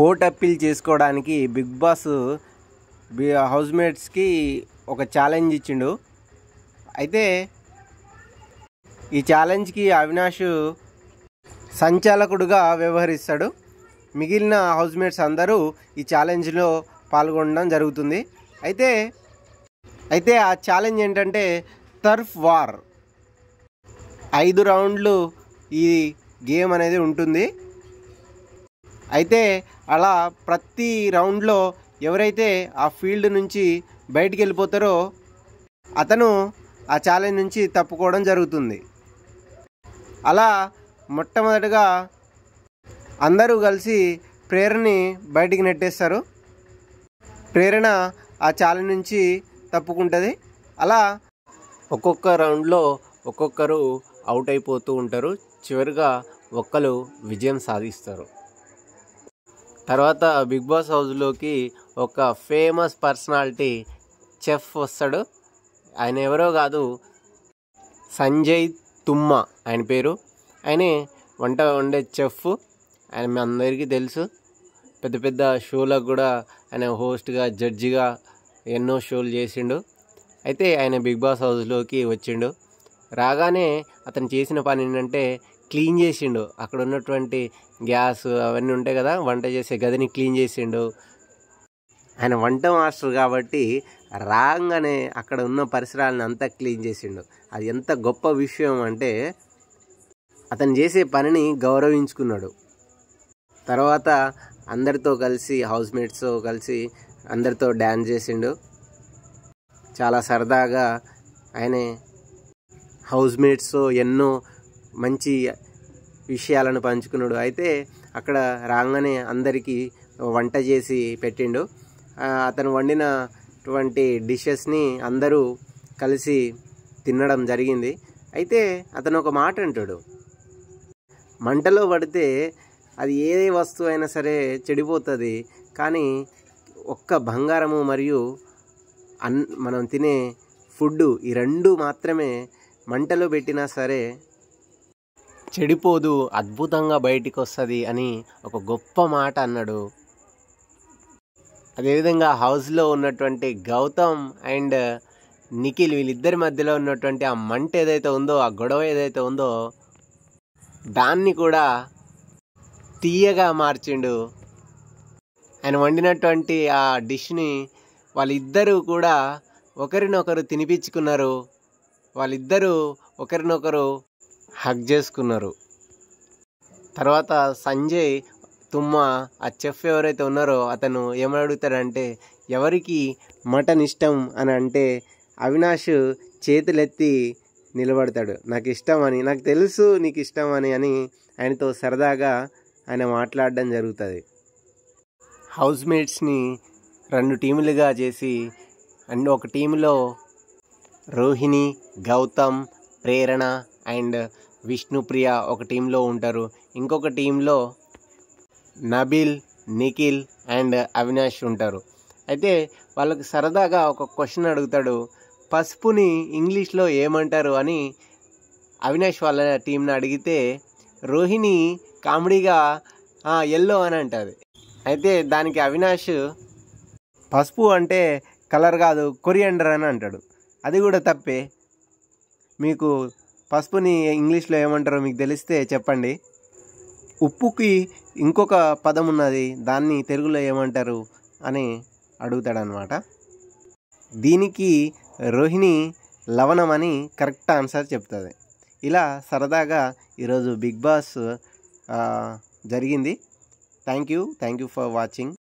Vote appeal చేసుకోవడానికి big boss హౌస్మేట్స్కి ఒక challenge ఇచ్చిండు. అయితే ఈ ఛాలెంజ్కి అవినాష్ సంచాలకుడుగా వ్యవహరిస్తాడు. మిగిలిన హౌస్మేట్స్ అందరూ ఈ ఛాలెంజ్లో పాల్గొనడం జరుగుతుంది. అయితే ఆ ఛాలెంజ్ ఏంటంటే టర్ఫ్ వార్. 5 రౌండ్లు ఈ గేమ్ అనేది ఉంటుంది. అయితే అలా ప్రతి రౌండ్లో ఎవరైతే ఆ ఫీల్డ్ నుంచి బయటికి వెళ్ళిపోతారో అతను ఆ ఛాలెంజ్ నుంచి తప్పుకోవడం జరుగుతుంది. అలా మొట్టమొదటిగా అందరూ కలిసి ప్రేరణని బయటికి నెట్టేస్తారు. ప్రేరణ ఆ ఛాలెంజ్ నుంచి తప్పుకుంటుంది. అలా ఒక్కొక్క రౌండ్లో ఒక్కొక్కరు అవుట్ అయిపోతూ ఉంటారు. చివరిగా ఒక్కరు విజయం సాధిస్తారు. తర్వాత బిగ్ బాస్ హౌస్లోకి ఒక ఫేమస్ పర్సనాలిటీ చెఫ్ వస్తాడు. ఆయన ఎవరో కాదు, సంజయ్ తుమ్మ ఆయన పేరు. ఆయనే వంట వండే చెఫ్. ఆయన మీ అందరికీ తెలుసు. పెద్ద పెద్ద షోలకు కూడా ఆయన హోస్ట్గా, జడ్జిగా ఎన్నో షోలు చేసిండు. అయితే ఆయన బిగ్ బాస్ హౌస్లోకి వచ్చిండు. రాగానే అతను చేసిన పని ఏంటంటే క్లీన్ చేసిండు. అక్కడ ఉన్నటువంటి గ్యాస్ అవన్నీ ఉంటాయి కదా, వంట చేసే గదిని క్లీన్ చేసిండు. ఆయన వంట మాస్టర్ కాబట్టి రాగానే అక్కడ ఉన్న పరిసరాలను అంతా క్లీన్ చేసిండు. అది ఎంత గొప్ప విషయం అంటే అతను చేసే పనిని గౌరవించుకున్నాడు. తర్వాత అందరితో కలిసి, హౌస్మేట్స్తో కలిసి అందరితో డ్యాన్స్ చేసిండు. చాలా సరదాగా ఆయన హౌస్మేట్స్తో ఎన్నో మంచి విషయాలను పంచుకున్నాడు. అయితే అక్కడ రాగానే అందరికీ వంట చేసి పెట్టిండు. అతను వండినటువంటి డిషెస్ని అందరూ కలిసి తినడం జరిగింది. అయితే అతను ఒక మాట అంటాడు, మంటలో పడితే అది ఏ వస్తువు అయినా సరే చెడిపోతుంది, కానీ ఒక్క బంగారము మరియు మనం తినే ఫుడ్డు, ఈ రెండు మాత్రమే మంటలో పెట్టినా సరే చెడిపోదు, అద్భుతంగా బయటికి వస్తుంది అని ఒక గొప్ప మాట అన్నాడు. అదేవిధంగా హౌస్లో ఉన్నటువంటి గౌతమ్ అండ్ నిఖిల్, వీళ్ళిద్దరి మధ్యలో ఉన్నటువంటి ఆ మంట ఏదైతే ఉందో, ఆ గొడవ ఏదైతే ఉందో దాన్ని కూడా తీయగా మార్చిండు. ఆయన వండినటువంటి ఆ డిష్ని వాళ్ళిద్దరూ కూడా ఒకరినొకరు తినిపించుకున్నారు. వాళ్ళిద్దరూ ఒకరినొకరు హగ్ చేసుకున్నారు. తర్వాత సంజయ్ తుమ్మ, ఆ చెఫ్ ఎవరైతే ఉన్నారో అతను ఏమడుగుతాడంటే ఎవరికి మటన్ ఇష్టం అని అంటే అవినాష్ చేతులెత్తి నిలబడతాడు. నాకు ఇష్టమని, నాకు తెలుసు నీకు ఇష్టమని అని ఆయనతో సరదాగా ఆయన మాట్లాడడం జరుగుతుంది. హౌస్మేట్స్ని 2 టీములుగా చేసి, అండ్ ఒక టీంలో రోహిణి, గౌతమ్, ప్రేరణ అండ్ విష్ణుప్రియ ఒక టీంలో ఉంటారు. ఇంకొక టీంలో నబిల్, నిఖిల్ అండ్ అవినాష్ ఉంటారు. అయితే వాళ్ళకి సరదాగా ఒక క్వశ్చన్ అడుగుతాడు, పసుపుని ఇంగ్లీష్లో ఏమంటారు అని అవినాష్ వాళ్ళ టీంని అడిగితే రోహిణి కామెడీగా ఎల్లో అని అంటుంది. అయితే దానికి అవినాష్ పసుపు అంటే కలర్ కాదు, కొరియాండర్ అని అంటాడు. అది కూడా తప్పే. మీకు పసుపుని ఇంగ్లీష్లో ఏమంటారో మీకు తెలిస్తే చెప్పండి. ఉప్పుకి ఇంకొక పదం ఉన్నది, దాన్ని తెలుగులో ఏమంటారు అని అడుగుతాడనమాట. దీనికి రోహిణి లవణం అని కరెక్ట్ ఆన్సర్ చెప్తుంది. ఇలా సరదాగా ఈరోజు బిగ్ బాస్ జరిగింది. Thank you for watching.